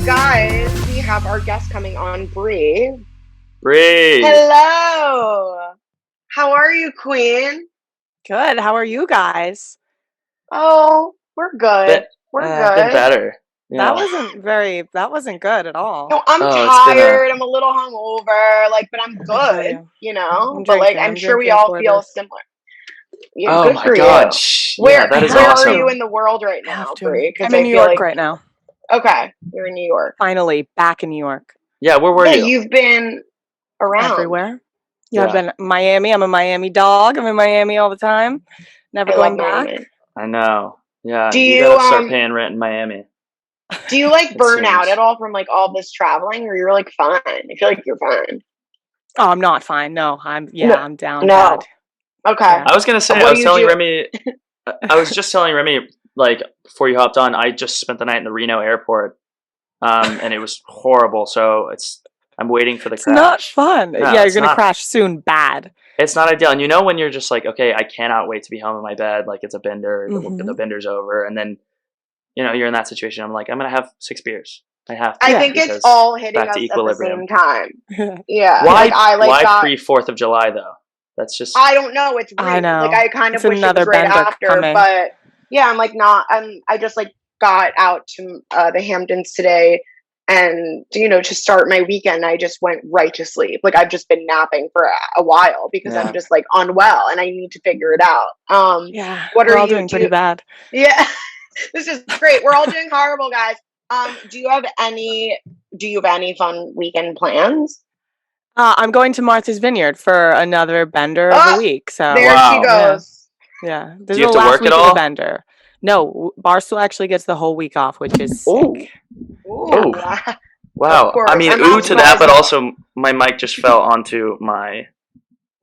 guys, we have our guest coming on, Bree. Bree. Hello. How are you, Queen? Good. How are you guys? Oh, we're good. We're good. Been better. That wasn't good at all. No, I'm tired. I'm a little hungover, but I'm good, But I'm sure we all feel similar. Yeah, oh good my for God. You. Where are you in the world right now, Bree? I'm in New York right now. Okay, you're in New York. Finally, back in New York. Yeah, where were you? You've been around. Everywhere. Yeah, I've been in Miami. I'm a Miami dog. I'm in Miami all the time. Never going back. Miami. I know. Yeah, do you gotta start paying rent in Miami. Do you burn out at all from all this traveling, or you're fine? I feel like you're fine. Oh, I'm not fine. No, I'm down. No. Bad. Okay. Yeah. I was gonna say, I was telling Remi, I was just telling Remi, before you hopped on, I just spent the night in the Reno airport, and it was horrible. So I'm waiting for the crash. It's not fun. No, you're gonna crash soon. Bad. It's not ideal. And when you're just okay, I cannot wait to be home in my bed. It's a bender. Mm-hmm. The bender's over, and then you're in that situation. I'm I'm gonna have 6 beers. I have to. I think it's all hitting us at the same time. Yeah. Why pre-4th of July though? That's just. I don't know. It's weird. I know. I kind of wish it was right after, coming. But yeah, I'm not. I just got out to the Hamptons today, and to start my weekend, I just went right to sleep. I've just been napping for a while because I'm just unwell, and I need to figure it out. Yeah. What we're are all you doing pretty bad? Yeah. This is great. We're all doing horrible, guys. Do you have any fun weekend plans? I'm going to Martha's Vineyard for another bender of the week. So there she goes. Yeah. Do you have to work at all? Bender. No, Barstool actually gets the whole week off, which is sick. Ooh. Wow. I mean, to that, but also my mic just fell onto my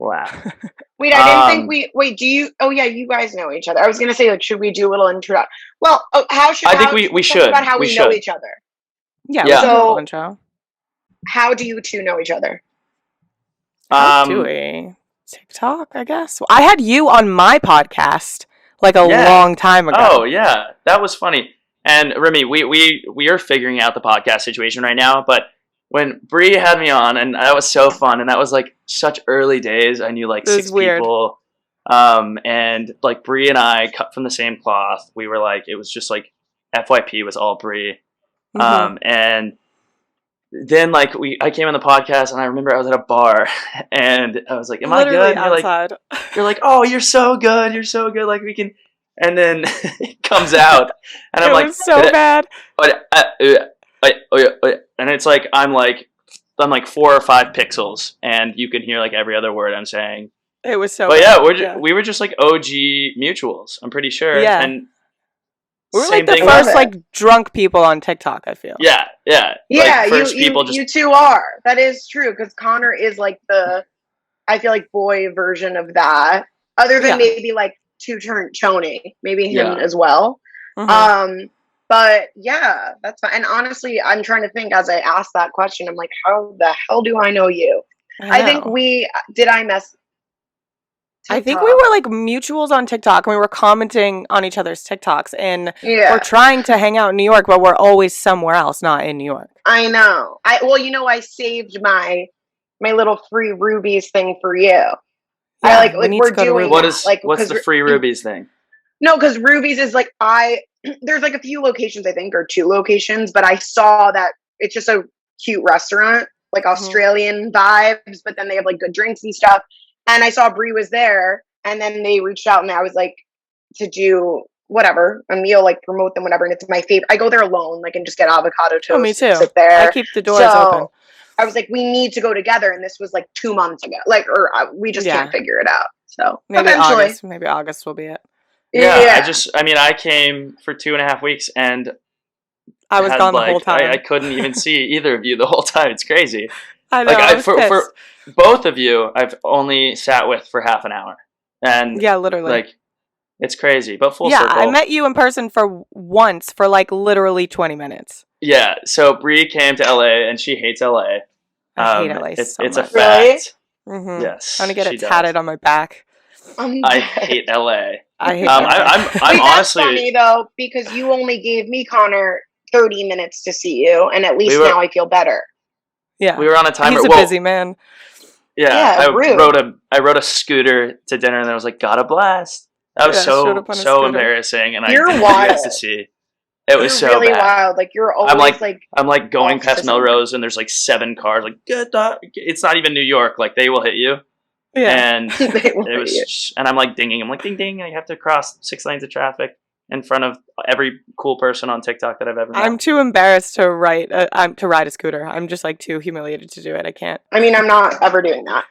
lap. Wait, I didn't think do you, you guys know each other. I was going to say, should we do a little intro? Well, I think we should. Talk about how we know each other. Yeah. So, intro. How do you two know each other? Doing TikTok, I guess. I had you on my podcast long time ago. Oh yeah, that was funny. And Remi, we are figuring out the podcast situation right now. But when Bree had me on, and that was so fun, and that was such early days. I knew 6 people, and Bree and I cut from the same cloth. We were it was just FYP was all Bree, and then I came on the podcast, and I remember I was at a bar, and I was "Am Literally I good?" And outside. you're "Oh, you're so good. You're so good. We can." And then it comes out, and I'm it was so bad. And it's I'm 4 or 5 pixels, and you can hear every other word I'm saying. It was so. But we were just OG mutuals. I'm pretty sure. Yeah. And we were the first drunk people on TikTok, I feel. Yeah. First people you two are. That is true, because Connor is the, I feel boy version of that. Other than maybe two-turn Tony, maybe him as well. But yeah, that's fine. And honestly, I'm trying to think as I ask that question. I'm how the hell do I know you? I think I mess. TikTok. I think we were mutuals on TikTok, and we were commenting on each other's TikToks, and we're trying to hang out in New York, but we're always somewhere else, not in New York. I know. I saved my little free rubies thing for you. Yeah, we're doing what's the free rubies thing? No, because rubies is there's a few locations, I think, or 2 locations, but I saw that it's just a cute restaurant, Australian vibes, but then they have good drinks and stuff. And I saw Brie was there, and then they reached out, and I was to do whatever, a meal, promote them, whatever. And it's my favorite. I go there alone, and just get avocado toast. Oh, me too. Sit there. I keep the doors open. I was we need to go together, and this was 2 months ago. We just can't figure it out. So maybe eventually, August will be it. Yeah. I came for 2.5 weeks, and I was gone the whole time. I couldn't even see either of you the whole time. It's crazy. I know. For both of you, I've only sat with for half an hour, and literally, it's crazy. But full circle. I met you in person for literally 20 minutes. Yeah. So Bree came to LA, and she hates LA. I hate LA. It's much. a fact. Really? Mm-hmm. Yes. I'm gonna get it tatted on my back. I hate LA. I hate I'm honestly funny though, because you only gave me Connor 30 minutes to see you, and at least now I feel better. Yeah. We were on a timer. He's a busy man. Yeah, rude. I rode a scooter to dinner, and I was like, "God a blast!" That was so embarrassing, and you're I didn't wild. want you guys to see. It was so really bad. wild. Like you're always I'm like going past Melrose, and there's like 7 cars. Like, get that! It's not even New York. Like they will hit you. Yeah, and it was, and I'm like dinging. I'm like, ding ding! I have to cross 6 lanes of traffic in front of every cool person on TikTok that I've ever met. I'm too embarrassed to ride a scooter. I'm just like too humiliated to do it. I can't. I mean, I'm not ever doing that.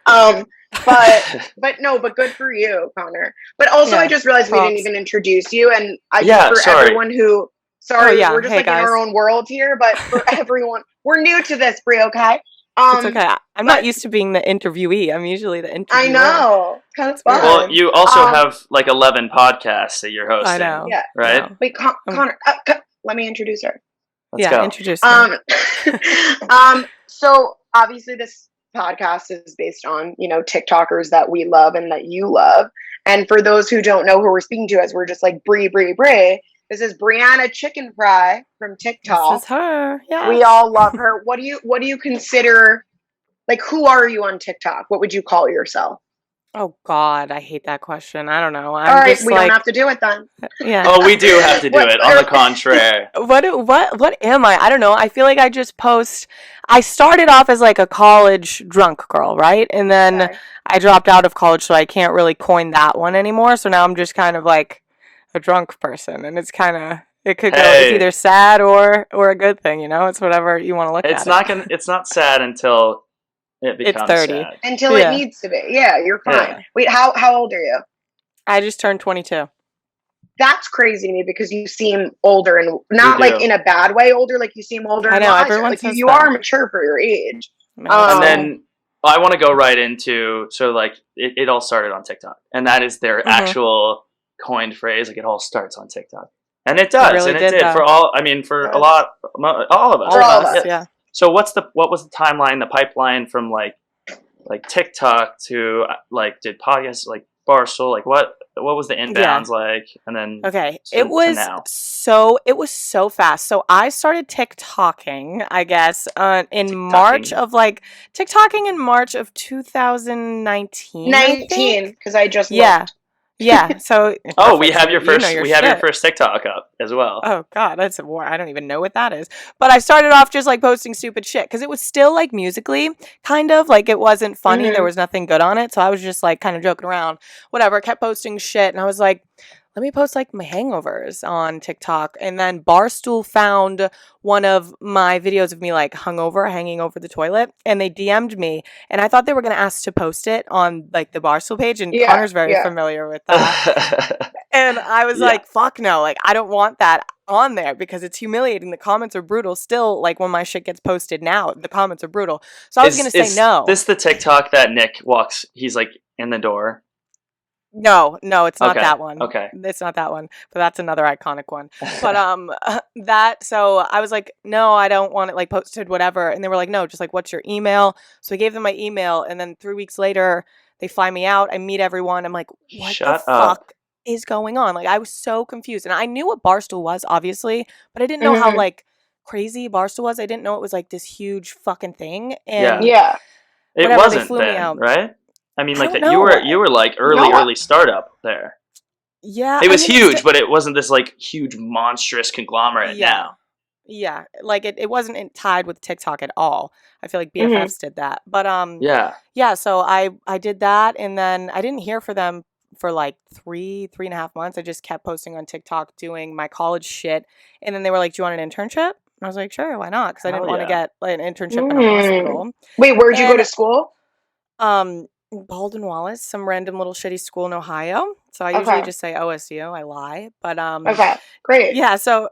But good for you, Connor. But also, I just realized we didn't even introduce you, and everyone who. Sorry, we're just in our own world here. But for everyone, we're new to this, Brie. Okay. It's okay. I'm not used to being the interviewee. I'm usually the interviewer. I know. Kind of fun. Well, you also have like 11 podcasts that you're hosting. I know. Yeah. Right? No. Wait, Connor, let me introduce her. Let's go. Introduce her. So obviously this podcast is based on, TikTokers that we love and that you love. And for those who don't know who we're speaking to, as we're just like Brie. This is Brianna Chickenfry from TikTok. This is her. Yeah. We all love her. What do you consider, like, who are you on TikTok? What would you call yourself? Oh God, I hate that question. I don't know. All right, we don't have to do it then. Yeah. Oh, we do have to do it. On the contrary. What am I? I don't know. I feel like I just post. I started off as like a college drunk girl, right? And then I dropped out of college, so I can't really coin that one anymore. So now I'm just kind of like a drunk person, and it could go. It's either sad or a good thing. It's whatever you want to look at. It's not sad until it becomes 30. sad. Until it needs to be. Yeah, you're fine. Yeah. Wait, how old are you? I just turned 22. That's crazy to me because you seem older, and not like in a bad way older. Like you seem older. I know everyone says you are mature for your age. And then I want to go right into it all started on TikTok, and that is their actual coined phrase. Like it all starts on TikTok, and it does, it did for all. I mean, for all of us. For all of us, yeah. So what was the timeline, the pipeline from like TikTok to did podcasts like Barstool? Like what was the inbounds like? And then it was so fast. So I started TikToking, I guess, in March of TikToking in March of 2019. 19, because I just looked. Yeah. So we have your first TikTok up as well. Oh God, that's a war. I don't even know what that is. But I started off just like posting stupid shit because it was still like musically kind of like it wasn't funny. Mm-hmm. There was nothing good on it, so I was just like kind of joking around. Whatever. I kept posting shit, and I was like, let me post like my hangovers on TikTok. And then Barstool found one of my videos of me like hungover, hanging over the toilet, and they DM'd me. And I thought they were going to ask to post it on like the Barstool page. And Connor's very familiar with that. And I was like, fuck no. Like, I don't want that on there because it's humiliating. The comments are brutal. Still, like when my shit gets posted now, the comments are brutal. So I was going to say no. This the TikTok that Nick walks, he's like in the door. No, it's not that one. Okay. It's not that one, but that's another iconic one. But so I was like, no, I don't want it like posted, whatever. And they were like, no, just like, what's your email? So I gave them my email, and then 3 weeks later, they fly me out. I meet everyone. I'm like, what the fuck is going on? Like, I was so confused, and I knew what Barstool was, obviously, but I didn't know how like crazy Barstool was. I didn't know it was like this huge fucking thing. And it wasn't then, right? I mean, like that you were like early startup there. Yeah, it was huge, but it wasn't this like huge monstrous conglomerate now. Yeah, like it wasn't tied with TikTok at all. I feel like BFFs did that, but yeah. So I did that, and then I didn't hear from them for like 3.5 months. I just kept posting on TikTok, doing my college shit, and then they were like, "Do you want an internship?" And I was like, "Sure, why not?" Because I didn't want to get like, an internship in a hospital. Wait, where'd you go to school? Baldwin Wallace, some random little shitty school in Ohio. So I usually just say OSU. I lie, but okay, great. Yeah. So,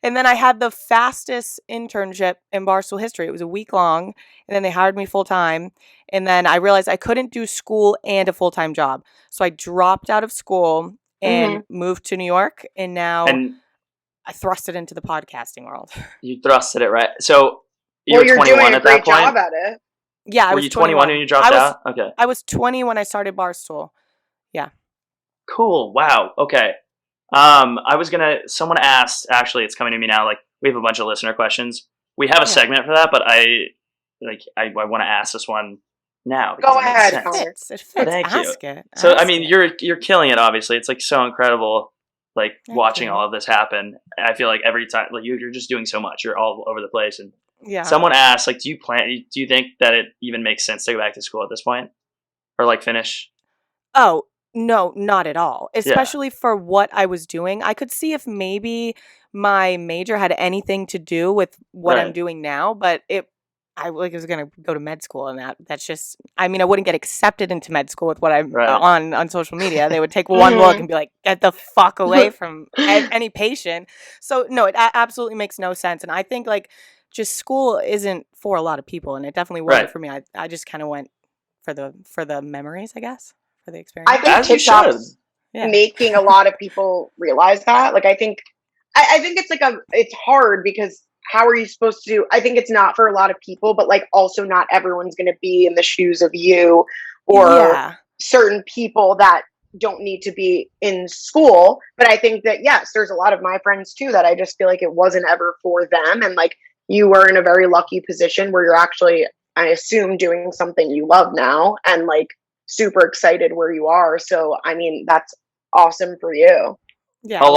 and then I had the fastest internship in Barstool history. It was a week long, and then they hired me full time. And then I realized I couldn't do school and a full time job, so I dropped out of school and moved to New York. And now I thrusted into the podcasting world. You thrusted it, right? So you're 21 doing a at great that point. job at it. Yeah, I was 21 when you dropped out? Okay. I was 20 when I started Barstool. Yeah. Cool. Wow. Okay. Someone asked, actually, it's coming to me now, like, we have a bunch of listener questions. We have a segment for that, but I want to ask this one now. Go ahead, Connor. It fits. Thank Ask you. it. So, Ask I mean, it. you're killing it, obviously. It's like so incredible, like Thank watching you. all of this happen. I feel like every time, like you're just doing so much. You're all over the place. And Yeah. someone asked, like, do you think that it even makes sense to go back to school at this point? Or like finish? Oh, no, not at all. Especially for what I was doing. I could see if maybe my major had anything to do with what I'm doing now, but I was going to go to med school, and that's just, I mean, I wouldn't get accepted into med school with what I'm on social media. They would take one look and be like, get the fuck away from any patient. So no, it absolutely makes no sense. And I think like just school isn't for a lot of people, and it definitely wasn't for me. I just kind of went for the memories, I guess, for the experience. I think TikTok's making a lot of people realize that. Like, I think it's like it's hard because how are you supposed to, I think it's not for a lot of people, but like also not everyone's going to be in the shoes of you or certain people that don't need to be in school. But I think that, yes, there's a lot of my friends too, that I just feel like it wasn't ever for them. And like, you are in a very lucky position where you're actually, I assume, doing something you love now and like super excited where you are. So, I mean, that's awesome for you. Yeah. I'll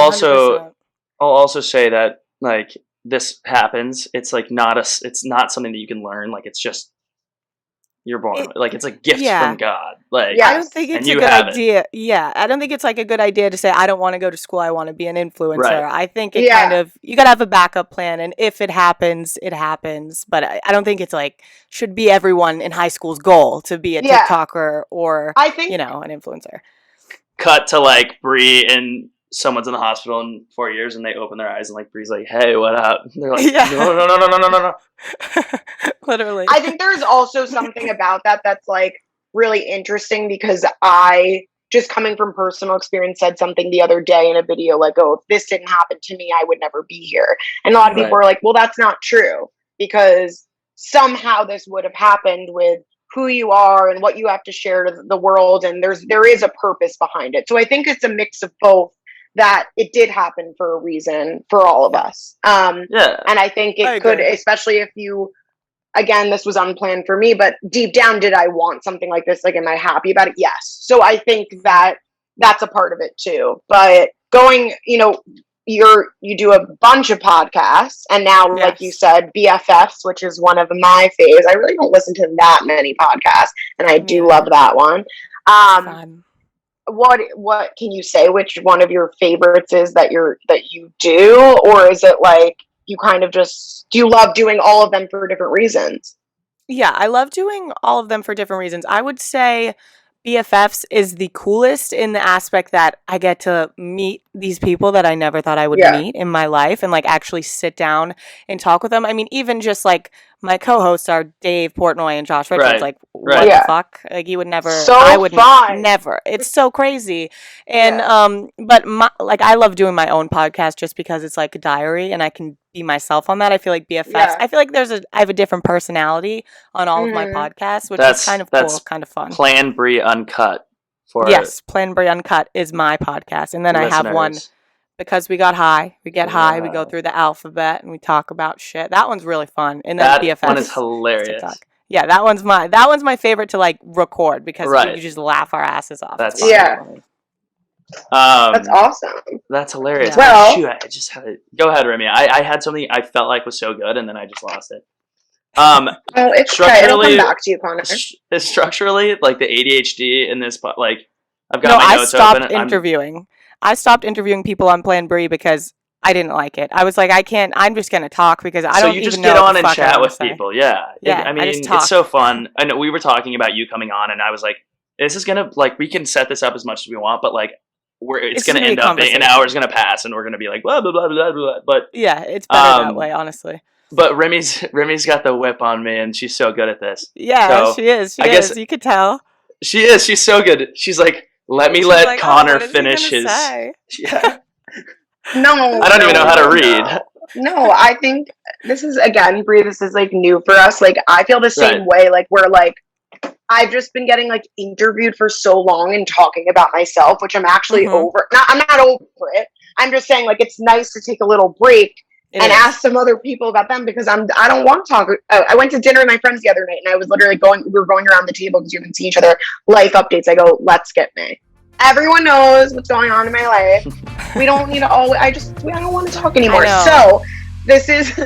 also say that like this happens. It's like it's not something that you can learn. Like it's just, you're born. Like it's a gift from God. Like I don't think it's a good idea. Yeah. I don't think it's like a good idea to say, I don't want to go to school. I want to be an influencer. Right. I think it kind of, you got to have a backup plan. And if it happens, it happens. But I don't think it's like, should be everyone in high school's goal to be a TikToker or, I think, an influencer. Cut to like Bree and someone's in the hospital in 4 years and they open their eyes and like Bree's like, hey, what up? And they're like, no. Literally. I think there's also something about that's like really interesting because I, just coming from personal experience, said something the other day in a video like, oh, if this didn't happen to me, I would never be here. And a lot of people are like, well, that's not true because somehow this would have happened with who you are and what you have to share to the world. And there is a purpose behind it. So I think it's a mix of both, that it did happen for a reason for all of us. And I think it could, especially if you, again, this was unplanned for me, but deep down, did I want something like this? Like, am I happy about it? Yes. So I think that that's a part of it too. But going, you do a bunch of podcasts and now, like you said, BFFs, which is one of my faves. I really don't listen to that many podcasts and I do love that one. What can you say? Which one of your favorites is that you do, or is it like you kind of just, do you love doing all of them for different reasons? Yeah, I love doing all of them for different reasons. I would say BFFs is the coolest in the aspect that I get to meet these people that I never thought I would meet in my life and like actually sit down and talk with them. I mean, even just like my co-hosts are Dave Portnoy and Josh Richards. Like, what the fuck? Like, you would never. I would never. It's so crazy. And but I love doing my own podcast just because it's like a diary and I can be myself on that. I feel like BFFs. I feel like I have a different personality on all of my podcasts, which is kind of cool, kind of fun. Plan Bree Uncut. Plan Bree Uncut is my podcast, and then I have one. Because we got high. We get high, we go through the alphabet, and we talk about shit. That one's really fun. And then BFFs. That one is hilarious. TikTok. Yeah, that one's my favorite to like record because we just laugh our asses off. That's that's awesome. That's hilarious. Yeah. Well, shoot, I just had it. Go ahead, Remi. I had something I felt like was so good, and then I just lost it. It's okay. It'll come back to you, Connor. Structurally, like the ADHD in this, like I've got my notes open. I stopped interviewing people on Plan Bree because I didn't like it. I was like, I'm just going to talk because I don't even know. So you just get on and chat with people. Yeah. I mean, it's so fun. I know we were talking about you coming on and I was like, this is going to, like, we can set this up as much as we want, but like, it's going to end up being an hour's going to pass and we're going to be like, blah, blah, blah, blah, blah. But yeah, it's better that way, honestly. But Remi's got the whip on me and she's so good at this. Yeah, so she is. She is. You could tell. She is. She's so good. She's like, let Connor finish his. Yeah. No, I don't even know how to read. No, I think this is, again, Bree, this is like new for us. Like, I feel the same way. Like, we're like, I've just been getting like interviewed for so long and talking about myself, which I'm actually over. I'm not over it. I'm just saying, like, it's nice to take a little break and ask some other people about them because I don't want to talk. I went to dinner with my friends the other night and I was literally we were going around the table because we haven't seen each other. Life updates. I go, let's get me. Everyone knows what's going on in my life. We don't need to I don't want to talk anymore. So this is